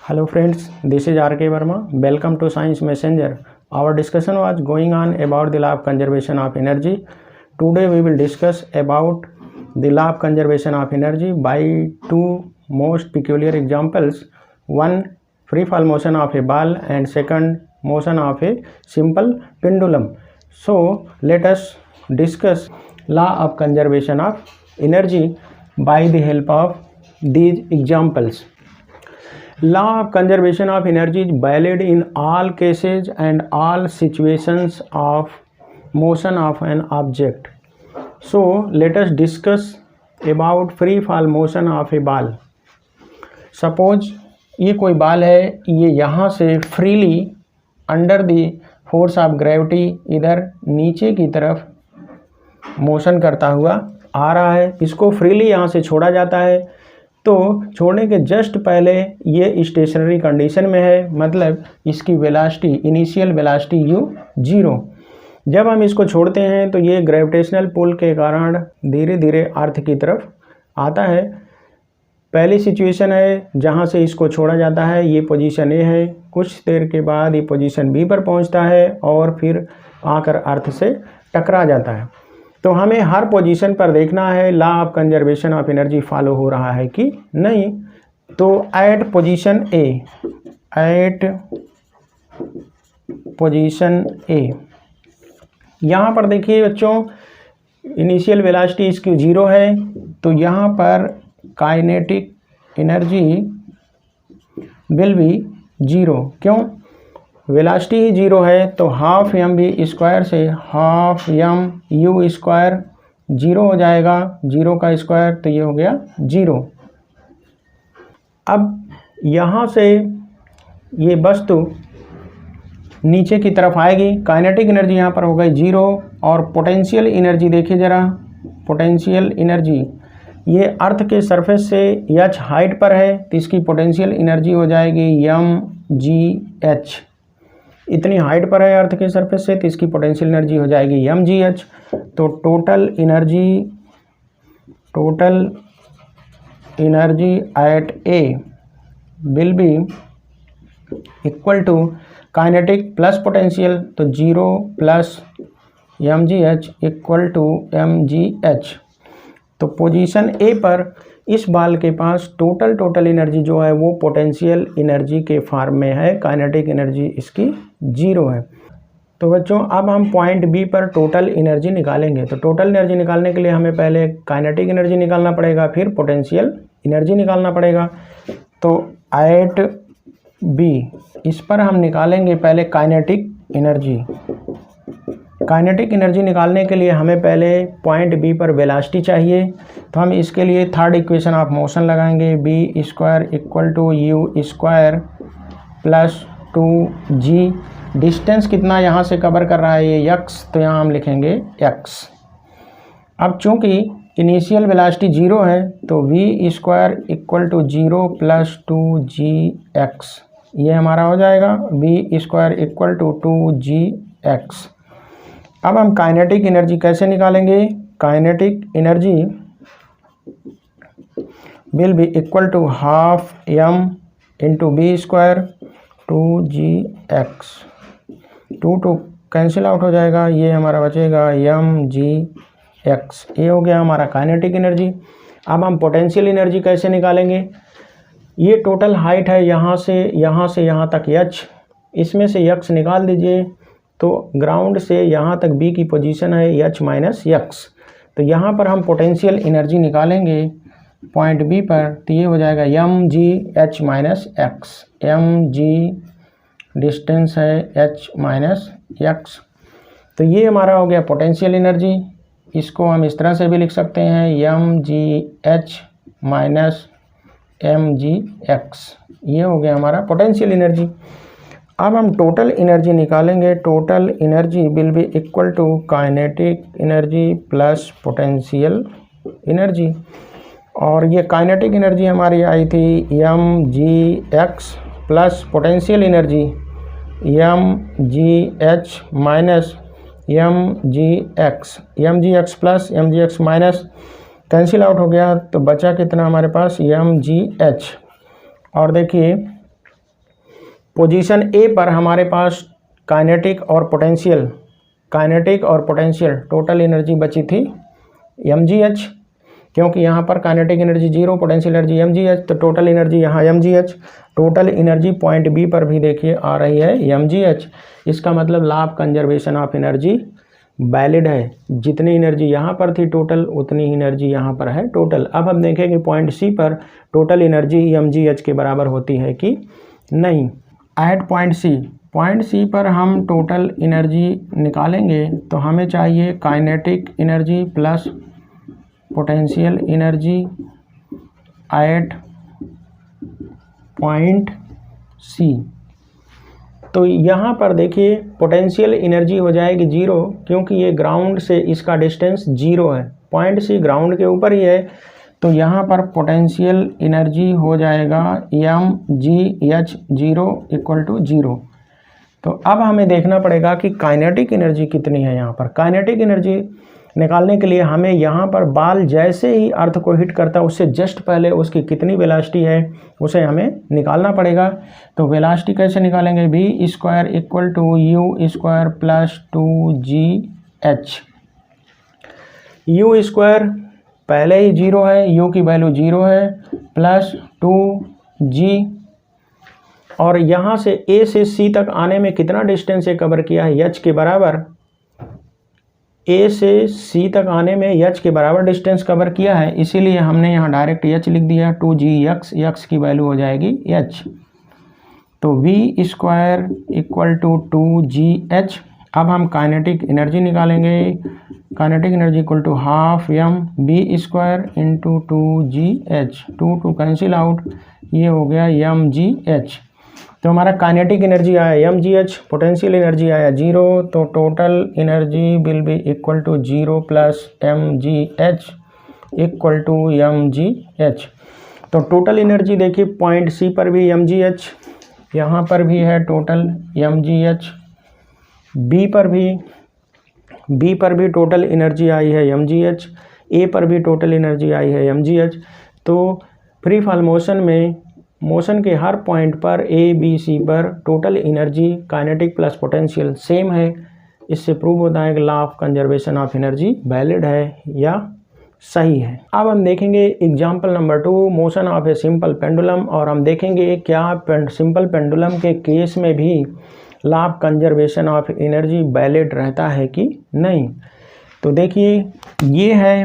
Hello friends, this is R.K. Verma. Welcome to Science Messenger. Our discussion was going on about the law of conservation of energy. Today we will discuss about the law of conservation of energy by two most peculiar examples. One, free fall motion of a ball, and second, motion of a simple pendulum. So let us discuss law of conservation of energy by the help of these examples. Law of conservation of energy is valid in all cases and all situations of motion of an object. So let us discuss about free fall motion of a ball. Suppose ये कोई बाल है, ये यहाँ से freely under the force of gravity इधर नीचे की तरफ मोशन करता हुआ आ रहा है। इसको फ्रीली यहाँ से छोड़ा जाता है, तो छोड़ने के जस्ट पहले ये स्टेशनरी कंडीशन में है, मतलब इसकी वेलोसिटी इनिशियल वेलोसिटी u 0। जब हम इसको छोड़ते हैं तो ये ग्रेविटेशनल पुल के कारण धीरे धीरे अर्थ की तरफ आता है। पहली सिचुएशन है जहाँ से इसको छोड़ा जाता है, ये पोजीशन ए है। कुछ देर के बाद ये पोजीशन बी पर पहुँचता है और फिर आकर अर्थ से टकरा जाता है। तो हमें हर पोजीशन पर देखना है law of conservation of energy follow हो रहा है कि नहीं। तो एट पोजीशन ए यहाँ पर देखिए बच्चों, इनिशियल वेलोसिटी इसकी 0 है, तो यहाँ पर काइनेटिक एनर्जी विल बी 0। क्यों? वेलोसिटी ही 0 है, तो हाफ एम वी स्क्वायर से हाफ एम यू स्क्वायर 0 हो जाएगा, 0 का स्क्वायर, तो ये हो गया 0। अब यहाँ से ये वस्तु नीचे की तरफ आएगी, काइनेटिक एनर्जी यहाँ पर हो गई 0। और पोटेंशियल एनर्जी देखिए ज़रा, पोटेंशियल एनर्जी ये अर्थ के सरफेस से h हाइट पर है, तो इसकी पोटेंशियल एनर्जी हो जाएगी mgh। इतनी हाइट पर है अर्थ के सरफेस से, तो इसकी पोटेंशियल एनर्जी हो जाएगी mgh। तो total energy at A will be equal to kinetic plus potential, तो 0 plus mgh equal to mgh। तो पोजीशन ए पर इस बाल के पास टोटल एनर्जी जो है वो पोटेंशियल एनर्जी के फॉर्म में है, काइनेटिक एनर्जी इसकी 0 है। तो बच्चों अब हम पॉइंट बी पर टोटल एनर्जी निकालेंगे। तो टोटल एनर्जी निकालने के लिए हमें पहले काइनेटिक एनर्जी निकालना पड़ेगा, फिर पोटेंशियल एनर्जी निकालना पड़ेगा। तो एट बी इस पर हम निकालेंगे पहले काइनेटिक एनर्जी। काइनेटिक एनर्जी निकालने के लिए हमें पहले पॉइंट बी पर वेलोसिटी चाहिए, तो हम इसके लिए थर्ड इक्वेशन ऑफ मोशन लगाएंगे, v square equal to u square plus 2g। Distance कितना यहाँ से कवर कर रहा है ये x, तो यहाँ हम लिखेंगे x। अब चूँकि इनिशियल वेलोसिटी 0 है, तो v square equal to 0 plus 2gx, ये हमारा हो जाएगा v square equal to 2gx। अब हम काइनेटिक एनर्जी कैसे निकालेंगे? Kinetic energy will be equal to half m into v square 2gx। 2 cancel out हो जाएगा, ये हमारा बचेगा mgx। ये हो गया हमारा काइनेटिक एनर्जी। अब हम पोटेंशियल एनर्जी कैसे निकालेंगे? ये टोटल हाइट है यहाँ से यहाँ तक h, इसमें से x निकाल दीजिए, तो ग्राउंड से यहाँ तक b की पोजीशन है h माइनस x। तो यहाँ पर हम पोटेंशियल एनर्जी निकालेंगे पॉइंट b पर, तो ये हो जाएगा mgh minus x। mg distance है h माइनस x, तो ये हमारा हो गया पोटेंशियल एनर्जी। इसको हम इस तरह से भी लिख सकते हैं mgh माइनस mgx, ये हो गया हमारा पोटेंशियल एनर्जी। अब हम टोटल एनर्जी निकालेंगे। Total energy will be equal to kinetic energy plus potential energy, और ये काइनेटिक एनर्जी हमारी आई थी mgx plus potential energy mgh minus mgx plus mgx minus cancel out हो गया, तो बचा कितना हमारे पास mgh। और देखिए पोजीशन ए पर हमारे पास काइनेटिक और पोटेंशियल टोटल एनर्जी बची थी mgh, क्योंकि यहाँ पर kinetic energy 0, potential energy mgh, तो टोटल एनर्जी यहाँ mgh। Total energy point B पर भी देखिए आ रही है mgh। इसका मतलब law of conservation of energy valid है। जितनी एनर्जी यहाँ पर थी टोटल, उतनी एनर्जी यहाँ पर है टोटल। अब हम देखेंगे पॉइंट सी पर टोटल एनर्जी mgh के बराबर होती है कि नहीं। एट पॉइंट सी पर हम टोटल एनर्जी निकालेंगे तो हमें चाहिए kinetic energy plus potential energy at point C. तो यहाँ पर देखिए पोटेंशियल एनर्जी हो जाएगी 0, क्योंकि ये ग्राउंड से इसका डिस्टेंस 0 है। पॉइंट सी ग्राउंड के ऊपर ही है, तो यहाँ पर पोटेंशियल एनर्जी हो जाएगा mgh 0 = 0। तो अब हमें देखना पड़ेगा कि काइनेटिक एनर्जी कितनी है। यहाँ पर काइनेटिक एनर्जी निकालने के लिए हमें यहाँ पर बॉल जैसे ही अर्थ को हिट करता है उससे जस्ट पहले उसकी कितनी वेलोसिटी है उसे हमें निकालना पड़ेगा। तो वेलोसिटी कैसे निकालेंगे, v² = u² + 2gh। u² पहले ही 0 है, u की वैल्यू 0 है, प्लस 2g, और यहाँ से a से c तक आने में कितना डिस्टेंस ये कवर किया है, h के बराबर। a से c तक आने में h के बराबर डिस्टेंस कवर किया है, इसीलिए हमने यहाँ डायरेक्ट h लिख दिया। 2gx, x की वैल्यू हो जाएगी h। तो v² = 2gh। अब हम काइनेटिक एनर्जी निकालेंगे। Kinetic energy = ½ mv² × 2gh। 2 cancel out, ये हो गया mgh। तो हमारा काइनेटिक एनर्जी आया mgh, पोटेंशियल एनर्जी आया 0, तो total energy will be equal to 0 + mgh = mgh। तो टोटल एनर्जी देखिए पॉइंट सी पर भी mgh, यहाँ पर भी है टोटल mgh, बी पर भी टोटल एनर्जी आई है mgh, ए पर भी टोटल एनर्जी आई है mgh। तो फ्री फॉल मोशन के हर पॉइंट पर ए बी सी पर total energy kinetic plus potential same है। इससे प्रूव होता है कि law of conservation of energy valid है या सही है। अब हम देखेंगे example number 2, motion of a simple pendulum, और हम देखेंगे क्या सिंपल पेंडुलम के केस में भी law of conservation of energy valid रहता है कि नहीं। तो देखिए ये है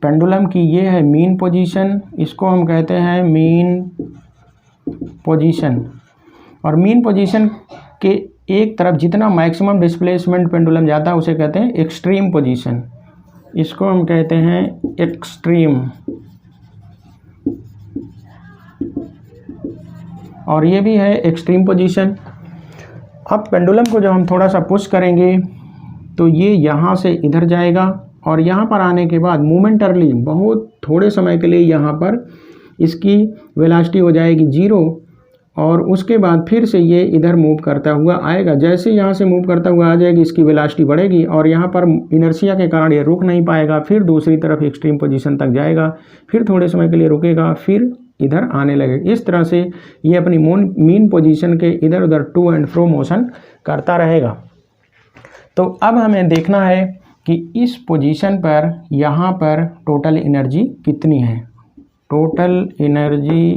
पेंडुलम की, ये है मीन पोजीशन, इसको हम कहते हैं मीन पोजीशन। और मीन पोजीशन के एक तरफ जितना मैक्सिमम डिस्प्लेसमेंट पेंडुलम जाता है उसे कहते हैं एक्सट्रीम पोजीशन, इसको हम कहते हैं एक्सट्रीम। और ये भी है एक्सट्रीम पोजीशन। अब पेंडुलम को जब हम थोड़ा सा पुश करेंगे तो ये यहाँ से इधर जाएगा, और यहाँ पर आने के बाद मोमेंटरली बहुत थोड़े समय के लिए यहाँ पर इसकी वेलोसिटी हो जाएगी 0, और उसके बाद फिर से ये इधर मूव करता हुआ आएगा। जैसे यहाँ से मूव करता हुआ आ जाएगी इसकी वेलोसिटी बढ़ेगी, और यहाँ पर इनर्शिया के कारण ये रुक नहीं पाएगा, फिर दूसरी तरफ एक्सट्रीम पोजीशन तक जाएगा, फिर थोड़े समय के लिए रुकेगा, फिर इधर आने लगेगा। इस तरह से ये अपनी मीन पोजीशन के इधर उधर टू एंड फ्रो मोशन करता रहेगा। तो अब हमें देखना है कि इस पोजीशन पर यहाँ पर टोटल एनर्जी कितनी है। टोटल एनर्जी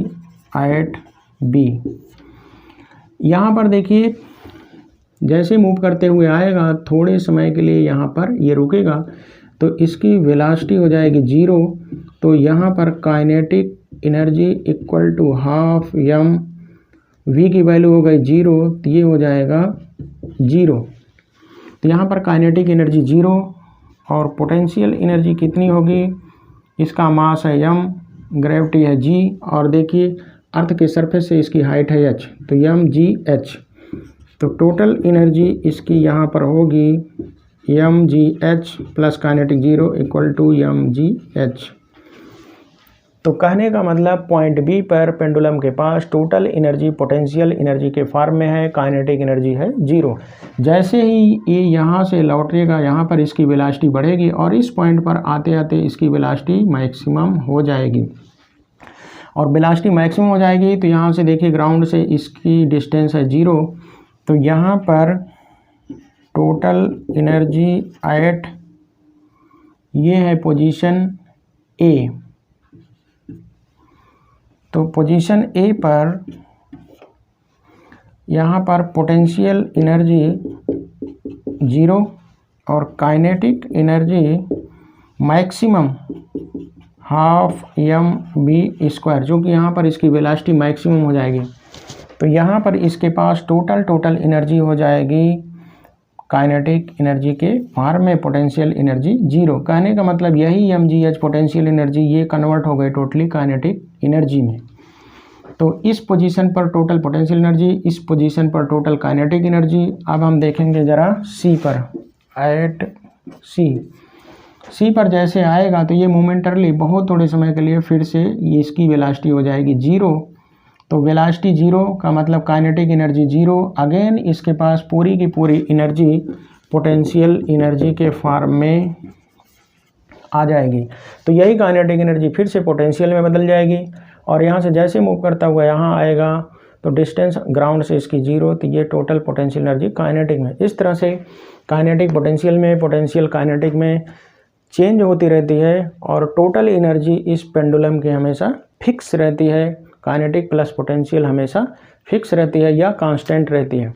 एट बी, यहाँ पर देखिए जैसे मूव करते हुए आएगा थोड़े समय के लिए यहाँ पर ये रुकेगा, तो इसकी वेलोसिटी हो जाएगी 0। तो यहाँ पर kinetic energy equal to ½ m, v की वैल्यू हो गई 0, तो ये हो जाएगा 0। तो यहाँ पर काइनेटिक एनर्जी 0, और पोटेंशियल एनर्जी कितनी होगी, इसका मास है m, ग्रेविटी है g, और देखिए अर्थ के सरफेस से इसकी हाइट है h, तो mgh। तो टोटल एनर्जी इसकी यहाँ पर होगी mgh प्लस काइनेटिक 0 = mgh। तो कहने का मतलब पॉइंट बी पर पेंडुलम के पास टोटल एनर्जी पोटेंशियल एनर्जी के फॉर्म में है, काइनेटिक एनर्जी है 0। जैसे ही ये यहाँ से लौटेगा यहाँ पर इसकी वेलोसिटी बढ़ेगी, और इस पॉइंट पर आते आते इसकी वेलोसिटी मैक्सिमम हो जाएगी। और वेलोसिटी मैक्सिमम हो जाएगी। तो यहाँ से देखिए ग्राउंड से इसकी डिस्टेंस है 0, तो यहाँ पर टोटल एनर्जी एट ये है पोजीशन ए। तो पोजीशन ए पर यहाँ पर पोटेंशियल एनर्जी 0 और kinetic energy maximum half mv², जो कि यहाँ पर इसकी वेलोसिटी मैक्सिमम हो जाएगी। तो यहाँ पर इसके पास टोटल एनर्जी हो जाएगी काइनेटिक एनर्जी के फॉर्म में पोटेंशियल एनर्जी 0। कहने का मतलब यही mgh पोटेंशियल एनर्जी ये कन्वर्ट हो गई टोटली काइनेटिक एनर्जी में। तो इस पोजीशन पर टोटल पोटेंशियल एनर्जी, इस पोजीशन पर टोटल काइनेटिक एनर्जी। अब हम देखेंगे ज़रा सी पर, एट सी पर जैसे आएगा तो ये मोमेंटरली बहुत थोड़े समय के लिए फिर से ये इसकी वेलोसिटी हो जाएगी 0। तो वेलोसिटी 0 का मतलब काइनेटिक एनर्जी 0। अगेन इसके पास पूरी की पूरी एनर्जी पोटेंशियल एनर्जी के फॉर्म में आ जाएगी। तो यही काइनेटिक एनर्जी फिर से पोटेंशियल में बदल जाएगी और यहाँ से जैसे मूव करता हुआ यहाँ आएगा तो डिस्टेंस ग्राउंड से इसकी 0, तो ये टोटल पोटेंशियल एनर्जी काइनेटिक में। इस तरह से काइनेटिक पोटेंशियल में, पोटेंशियल काइनेटिक में चेंज होती रहती है और टोटल एनर्जी इस पेंडुलम की हमेशा फिक्स रहती है। काइनेटिक प्लस पोटेंशियल हमेशा फिक्स रहती है या कांस्टेंट रहती है।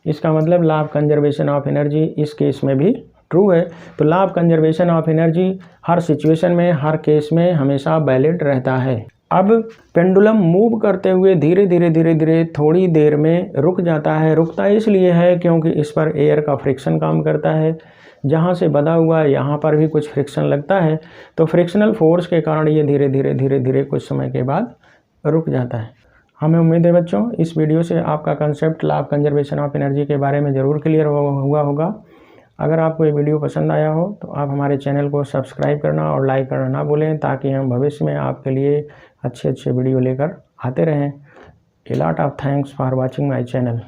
इसका मतलब law of conservation of energy इस केस में भी ट्रू है। तो law of conservation of energy her situation में, हर केस में हमेशा वैलिड रहता है। अब पेंडुलम मूव करते हुए धीरे धीरे थोड़ी देर में रुक जाता है। रुकता इसलिए है क्योंकि इस पर एयर का फ्रिक्शन काम करता है। जहाँ से बधा हुआ है यहाँ पर भी कुछ फ्रिक्शन लगता है, तो फ्रिक्शनल फोर्स के कारण ये धीरे धीरे कुछ समय के बाद रुक जाता है। हमें उम्मीद है बच्चों इस वीडियो से आपका concept law of conservation of energy के बारे में ज़रूर क्लियर हुआ होगा। अगर आपको ये वीडियो पसंद आया हो तो आप हमारे चैनल को सब्सक्राइब करना और लाइक करना ना भूलें, ताकि हम भविष्य में आपके लिए अच्छे वीडियो लेकर आते रहें। A lot of thanks for watching my channel.